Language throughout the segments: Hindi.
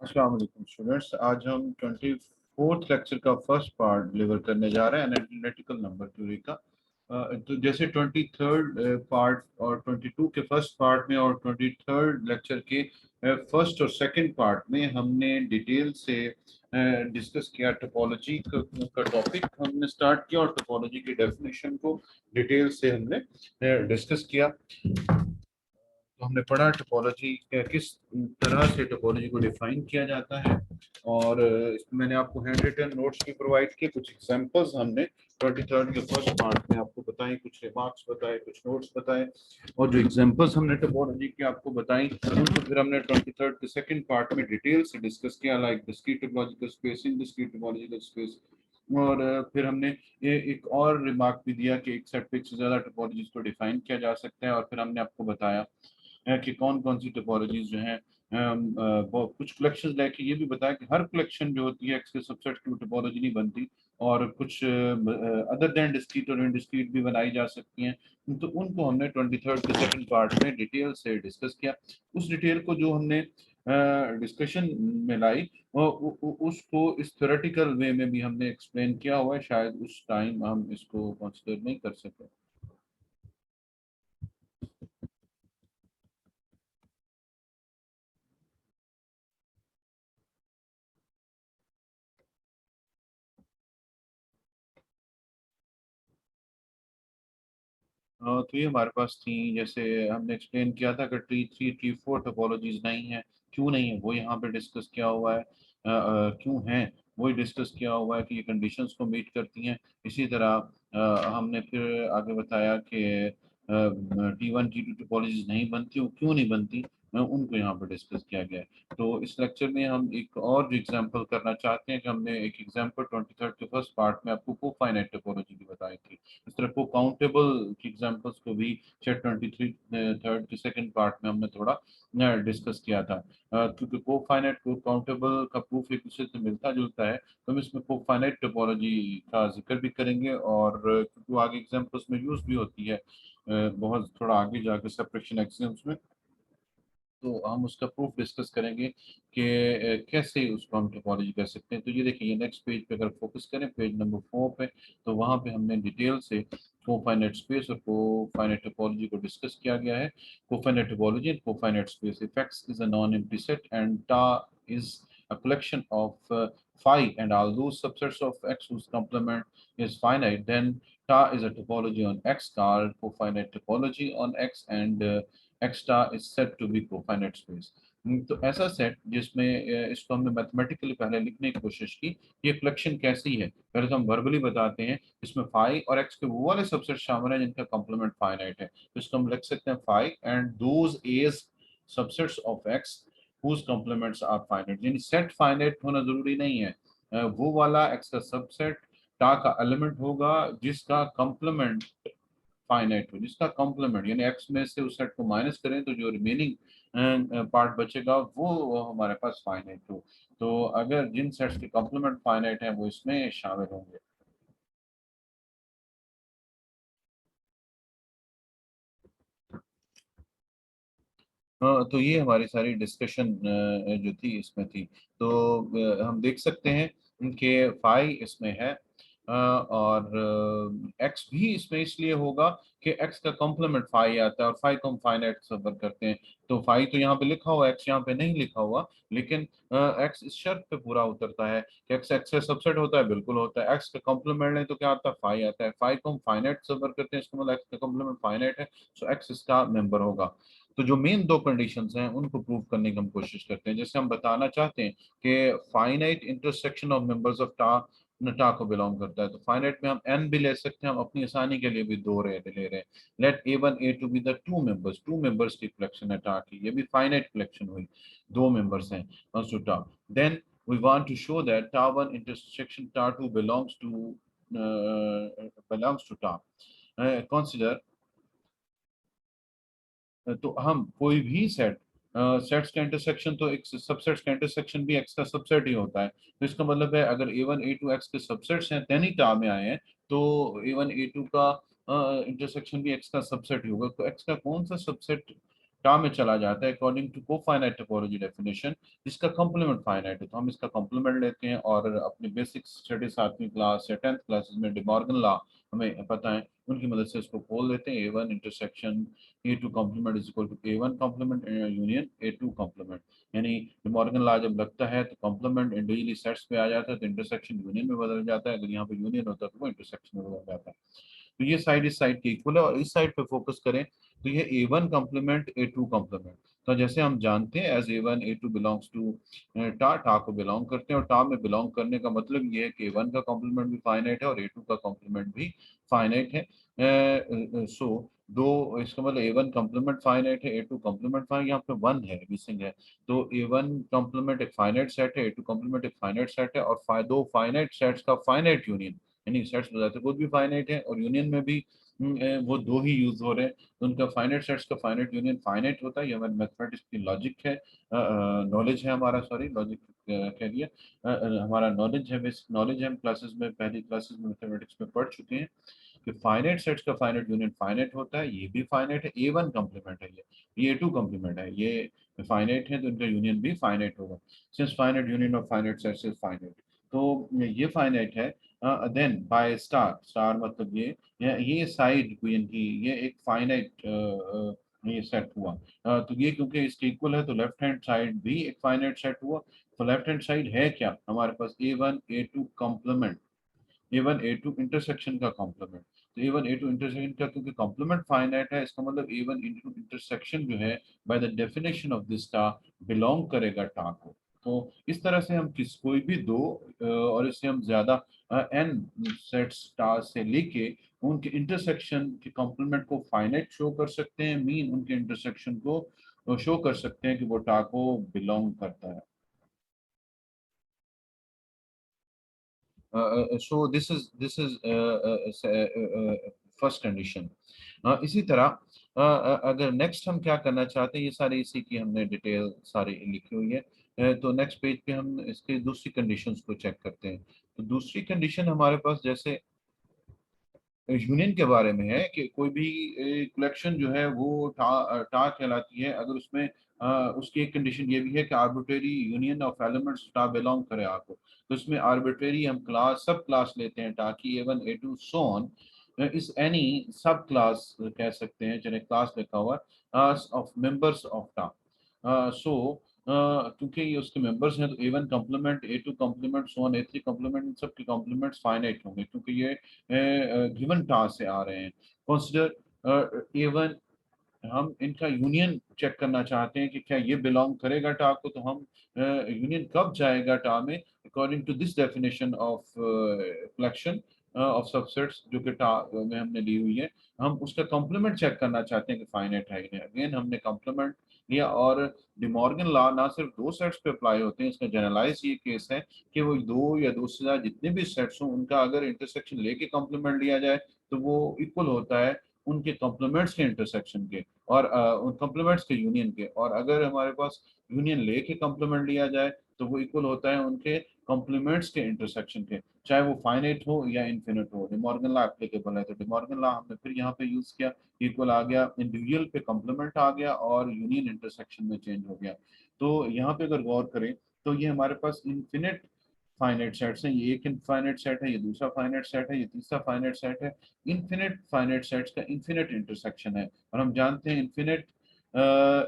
अस्सलाम वालेकुम स्टूडेंट्स। आज हम 24th लेक्चर का फर्स्ट पार्ट डिलीवर करने जा रहे हैं एनालिटिकल नंबर थ्योरी का। तो जैसे 23rd पार्ट और 22 के फर्स्ट पार्ट में और 23rd लेक्चर के फर्स्ट और सेकंड पार्ट में हमने डिटेल से डिस्कस किया। टोपोलॉजी का टॉपिक हमने स्टार्ट किया और टोपोलॉजी की डेफिनेशन को डिटेल से हमने डिस्कस किया। तो हमने पढ़ा टोपोलॉजी किस तरह से टोपोलॉजी को डिफाइन किया जाता है, और इसमें मैंने आपको हैंड रिटन नोट्स भी प्रोवाइड किए। कुछ एग्जांपल्स हमने 23rd के फर्स्ट पार्ट में आपको बताए, कुछ रिमार्क्स बताए, कुछ नोट्स बताए, और जो एग्जांपल्स हमने टोपोलॉजी की आपको बताई उनको फिर हमने 23rd के सेकंड पार्ट में डिटेल से डिस्कस किया, लाइक डिस्क्रीट टोपोलॉजिकल स्पेस, इन डिस्क्रीट टोपोलॉजिकल स्पेस। और फिर हमने ये एक और रिमार्क भी दिया कि एक सेट पे एक से ज्यादा टोपोलॉजीज को डिफाइन किया जा सकता है। और फिर हमने आपको बताया कि कौन कौन सी टोपोलॉजीज जो हैं, वो कुछ कलेक्शंस लेके ये भी बताया कि हर कलेक्शन जो होती है एक्स के सबसेट की टोपोलॉजी नहीं बनती, और कुछ अदर देन डिस्क्रीट और इनडिस्क्रीट भी बनाई जा सकती हैं। तो उनको हमने 23rd के सेकंड पार्ट में डिटेल से डिस्कस किया। उस डिटेल को जो हमने डिस्कशन में लाई उसको इस थ्योरेटिकल वे में भी हमने एक्सप्लेन किया हुआ है, शायद उस टाइम हम इसको कंसिडर नहीं कर सके। तो ये हमारे पास थी, जैसे हमने एक्सप्लेन किया था कि T3 T4 टोपोलॉजीज नहीं है। क्यों नहीं है वो यहाँ पे डिस्कस किया हुआ है। क्यों है वही डिस्कस किया हुआ है कि ये कंडीशंस को मीट करती हैं। इसी तरह हमने फिर आगे बताया कि T1 T2 टोपोलॉजीज नहीं बनती, वो क्यों नहीं बनती, उनको यहाँ पर डिस्कस किया गया है। तो इस लेक्चर में हम एक और जो एग्जांपल करना चाहते हैं कि हमने एक एग्जांपल 23rd के फर्स्ट पार्ट में आपको को फाइनाइट टोपोलॉजी की बताई थी। इस तरह को काउंटेबल की एग्जांपल्स को भी शायद 23rd के सेकंड पार्ट में हमने थोड़ा डिस्कस किया था। क्योंकि को फाइनाइट को काउंटेबल का प्रूफ एक दूसरे से मिलता जुलता है, तो हम इसमें को फाइनाइट टोपोलॉजी का जिक्र भी करेंगे, और क्योंकि वो आगे एग्जांपल्स में यूज भी होती है बहुत थोड़ा आगे जाके सेपरेशन एक्सियम्स में, तो हम उसका प्रूफ डिस्कस करेंगे कि कैसे उसको हम टोपोलॉजी कर सकते हैं। तो ये देखिए, ये नेक्स्ट पेज पे अगर फोकस करें, पेज नंबर 4 पे, तो वहाँ पे हमने डिटेल से कोफाइनाइट स्पेस और कोफाइनाइट टोपोलॉजी को डिस्कस किया गया है। Cofinite topology and cofinite space, if X is a non-empty set and ta is a collection of phi and all those subsets of X whose complement is finite, then ta is a topology on X called cofinite topology on X, and extra is set to be cofinite space. तो ऐसा सेट जिसमें इसको हमने मैथमेटिकली पहले लिखने की कोशिश की, ये कलेक्शन कैसी है पहले तो हम वर्बली बताते हैं। इसमें फाई और एक्स के वो वाले सबसेट शामिल हैं जिनका कॉम्प्लीमेंट फाइनाइट है, तो इसको हम लिख सकते हैं phi and those as subsets of X whose complements are finite। यानी सेट फाइनाइट होना जरूरी नहीं है, वो वाला एक्स का सबसेट टा का एलिमेंट होगा जिसका कॉम्प्लीमेंट फाइनाइट हो, जिसका कॉम्प्लीमेंट यानी एक्स में से उस सेट को माइनस करें तो जो रिमेनिंग पार्ट बचेगा वो हमारे पास फाइनाइट हो। तो अगर जिन सेट्स के कॉम्प्लीमेंट फाइनाइट है वो इसमें शामिल होंगे। तो ये हमारी सारी डिस्कशन जो थी इसमें थी। तो हम देख सकते हैं कि फाई इसमें है, और एक्स भी इसमें इसलिए होगा कि एक्स का कॉम्प्लीमेंट फाई आता है, और फाई को हम फाइनाइट सफर करते हैं। तो फाई तो यहाँ पे लिखा हुआ, एक्स यहाँ पे नहीं लिखा हुआ, लेकिन एक्स इस शर्त पे पूरा उतरता है कि एक्स एक्स का सबसेट होता है, बिल्कुल होता है। एक्स का कॉम्प्लीमेंट नहीं तो क्या आता है, फाई आता है। फाई को हम फाइनाइट सफर करते हैं, इसका मतलब एक्स का कॉम्प्लीमेंट फाइनाइट है, सो एक्स इसका मेंबर होगा। तो जो मेन दो कंडीशंस हैं उनको प्रूव करने की हम कोशिश करते हैं। जैसे हम बताना चाहते हैं कि finite intersection of members of टा टा को बिलोंग करता है, तो फाइनाइट में हम एन भी ले सकते हैं, हम अपनी आसानी के लिए भी दो ले रहे हैं। Let A1 A2 be the two members की कलेक्शन है टा की, ये भी फाइनाइट कलेक्शन हुई, दो मेंबर्स हैं to tau. Then we want to show that ta1 intersection ta2 belongs to ta। Consider, तो हम कोई भी सेट, सेट्स का इंटरसेक्शन तो एक सबसेट्स का इंटरसेक्शन भी एक्स का सबसेट ही होता है। तो इसका मतलब है अगर A1 A2 एक्स के सबसेट्स हैं देन ही टा में आए हैं, तो A1 A2 का इंटरसेक्शन भी एक्स का सबसेट ही होगा। तो एक्स का कौन सा सबसेट टा में चला जाता है अकॉर्डिंग टू कोफाइनाइट टोपोलॉजी डेफिनेशन, जिसका कॉम्प्लीमेंट फाइनाइट है। तो हम इसका कॉम्प्लीमेंट लेते हैं और अपनी बेसिक छठी सातवीं क्लास या 10th क्लासेस में डिमॉर्गन लॉ हमें पता है, उनकी मदद से इसको खोल देते हैं। A1 intersection A2 complement is equal to A1 complement union A2 complement. यानी डिमॉर्गन लॉ जब लगता है तो कॉम्प्लीमेंट इंडिविजुअली सेट्स पे आ जाता है, तो इंटरसेक्शन यूनियन में बदल जाता है। अगर यहाँ पे यूनियन होता है तो वो इंटरसेक्शन में बदल जाता है। तो ये साइड इस साइड के इक्वल है, और इस साइड पे फोकस करें तो ये A1 कॉम्प्लीमेंट A2 कॉम्प्लीमेंट। तो जैसे हम जानते हैं as A1 A2 belongs to टा, टा को बिलोंग करते हैं, और टा में बिलोंग करने का मतलब ये है कि A1 का कॉम्प्लीमेंट भी फाइनाइट है और A2 का कॉम्प्लीमेंट भी फाइनाइट है। सो दो, इसका मतलब A1 कॉम्प्लीमेंट फाइनाइट है, A2 कॉम्प्लीमेंट फाइनाइट, यहाँ पे 1 है मिसिंग है। तो A1 कॉम्प्लीमेंट एक फाइनाइट सेट है, A2 कॉम्प्लीमेंट एक फाइनाइट सेट है, और दो फाइनाइट सेट्स का फाइनाइट यूनियन, यानी सेट्स बताते खुद भी फाइनाइट है और यूनियन में भी वो दो ही यूज हो रहे हैं, तो उनका फाइनाइट सेट्स का फाइनाइट यूनियन फाइनाइट होता है। ये हमारे मैथमेटिक्स की लॉजिक है, नॉलेज है हमारा, सॉरी लॉजिक कह दिया, हमारा नॉलेज है, बेसिक नॉलेज है। हम क्लासेस में, पहली क्लासेस में मैथमेटिक्स में पढ़ चुके हैं कि फाइनाइट सेट्स का फाइनाइट यूनियन फाइनाइट होता है। ये भी फाइनाइट है, A1 कॉम्प्लीमेंट है, ये A2 कॉम्प्लीमेंट है, ये फाइनाइट है तो इनका यूनियन भी फाइनाइट होगा। Since finite union of finite sets is finite, तो ये फाइनाइट है। देन बाय स्टार, स्टार मतलब ये साइड कोई इनकी, ये एक फाइनाइट ये सेट हुआ। तो ये क्योंकि इसके इक्वल है तो लेफ्ट हैंड साइड भी एक फाइनाइट सेट हुआ। तो लेफ्ट हैंड साइड है क्या हमारे पास, A1 A2 complement, A1 A2 intersection का कॉम्प्लीमेंट। तो A1 A2 इंटरसेक्शन का क्योंकि कॉम्प्लीमेंट फाइनाइट है, इसका मतलब A1 इंटू इंटरसेक्शन जो है by the definition of this टा बिलोंग करेगा टा को। तो इस तरह से हम कोई भी दो और इससे हम ज्यादा n सेट्स टा से लेके उनके इंटरसेक्शन के कॉम्प्लीमेंट को फाइनाइट शो कर सकते हैं, मीन उनके इंटरसेक्शन को शो कर सकते हैं कि वो टा को बिलोंग करता है। So this is first condition. इसी तरह अगर नेक्स्ट हम क्या करना चाहते हैं, ये सारे इसी की हमने डिटेल सारी लिखी हुई है। तो नेक्स्ट पेज पे हम इसके दूसरी कंडीशंस को चेक करते हैं। तो दूसरी कंडीशन हमारे पास जैसे यूनियन के बारे में है कि कोई भी कलेक्शन जो है वो टा कहलाती है अगर उसमें उसकी एक कंडीशन ये भी है कि आर्बिट्रेरी यूनियन ऑफ एलिमेंट्स टा बिलोंग करे आपको। तो इसमें आर्बिट्रेरी हम क्लास सब क्लास लेते हैं टा की, A1 A2 सो ऑन, इस एनी सब क्लास कह सकते हैं, चलिए क्लास लिखा हुआ ऑफ मेंबर्स ऑफ टा। सो क्योंकि ये उसके मेंबर्स हैं तो A1 complement A2 complement so on A3 complement, इन सब के कॉम्प्लीमेंट्स फाइनाइट होंगे क्योंकि ये गिवन टास्क से आ रहे हैं। कंसिडर A1, हम इनका यूनियन चेक करना चाहते हैं कि क्या ये बिलोंग करेगा टा को। तो हम यूनियन कब जाएगा टा में, according to this definition of collection of subsets जो कि टा में हमने ली हुई है, हम उसका कॉम्प्लीमेंट चेक करना चाहते हैं कि फाइनाइट है इन्हें। अगेन हमने कॉम्प्लीमेंट लिया, और डिमॉर्गन लॉ ना सिर्फ दो सेट्स पे अप्लाई होते हैं, इसका जनरलाइज ये केस है कि वो दो या दो से ज्यादा जितने भी सेट्स हों उनका अगर इंटरसेक्शन लेके कॉम्प्लीमेंट लिया जाए तो वो इक्वल होता है उनके कॉम्प्लीमेंट्स के इंटरसेक्शन के, और उन कॉम्प्लीमेंट्स के यूनियन के। और अगर हमारे पास यूनियन लेके कॉम्प्लीमेंट लिया जाए तो वो इक्वल होता है उनके कॉम्प्लीमेंट्स के इंटरसेक्शन के, चाहे वो फाइनाइट हो या इन्फिनिट हो। डिमॉर्गन लॉ एप्लीकेबल है, तो डिमॉर्गन लॉ हमने फिर यहाँ पे यूज किया, इक्वल आ गया, इंडिविजुअल पे कॉम्प्लीमेंट आ गया और यूनियन इंटरसेक्शन में चेंज हो गया। तो यहाँ पे अगर गौर करें तो ये हमारे पास इन्फिनिट फाइनाइट सेट्स हैं, ये एक इनफाइनाइट सेट है, ये दूसरा फाइनाइट सेट है, ये तीसरा फाइनाइट सेट है। इन्फिनिट फाइनाइट सेट्स का इन्फिनिट इंटरसेक्शन है, और हम जानते हैं infinite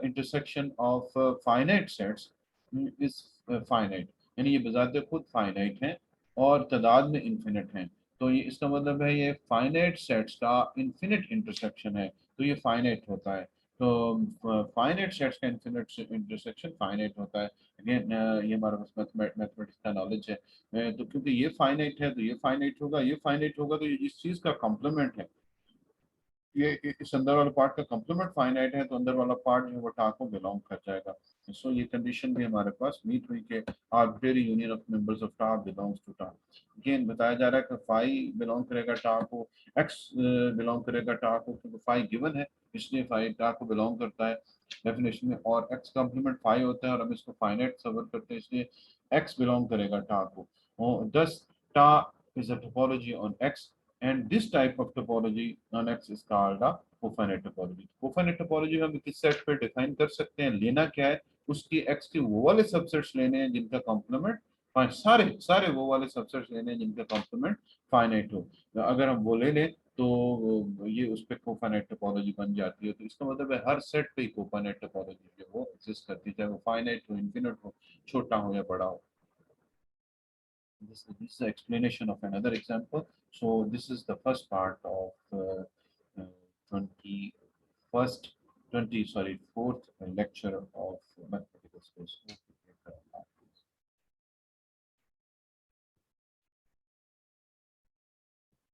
intersection of finite sets is finite, यानी ये बजाते खुद फाइनाइट हैं और तादाद में इन्फिनिट हैं। तो ये इसका मतलब है ये फाइनाइट सेट्स का इन्फिनिट इंटरसेक्शन है, तो ये फाइनाइट होता है। तो फाइनाइट सेट्स का इन्फिनिट इंटरसेक्शन फाइनाइट होता है। अगेन ये हमारे पास मैथमेटिक्स का नॉलेज है। तो क्योंकि ये फाइनाइट है तो ये फाइनाइट होगा, ये फाइनाइट होगा, तो ये जिस चीज का कॉम्प्लीमेंट है, ये इस अंदर वाला पार्ट का कॉम्प्लीमेंट फाइनाइट है तो अंदर वाला पार्ट जो है वो टा को बिलोंग कर जाएगा। सो ये कंडीशन भी हमारे पास मीट हुई कि arbitrary union of members of टा बिलोंग्स टू टा। अगेन बताया जा रहा है कि फाई बिलोंग करेगा टा को, एक्स बिलोंग करेगा टा को, क्योंकि फाई गिवन है इसलिए फाई टा को बिलोंग करता है डेफिनेशन में, और एक्स कॉम्प्लीमेंट फाई होता है और हम इसको फाइनाइट सबर करते हैं इसलिए एक्स बिलोंग करेगा टा को। और दस टा is a topology on X, and this type of topology on X is called a cofinite topology. Cofinite topology में हम किस सेट पे डिफाइन कर सकते हैं, लेना क्या है, उसकी एक्स के वो वाले सबसेट्स लेने हैं जिनका कॉम्प्लीमेंट सारे सारे वो वाले सबसेट्स लेने हैं जिनका कॉम्प्लीमेंट फाइनाइट हो। अगर हम वो ले लें तो ये उस पर कोफाइनाइट टोपोलॉजी बन जाती है। तो इसका मतलब है हर सेट पे कोफाइनाइट टोपोलॉजी जो वो एग्जिस्ट करती है, चाहे वो फाइनाइट हो, इनफिनिट हो, छोटा हो या बड़ा हो। This is the explanation of another example. So this is the first part of 21st, 20, sorry, fourth lecture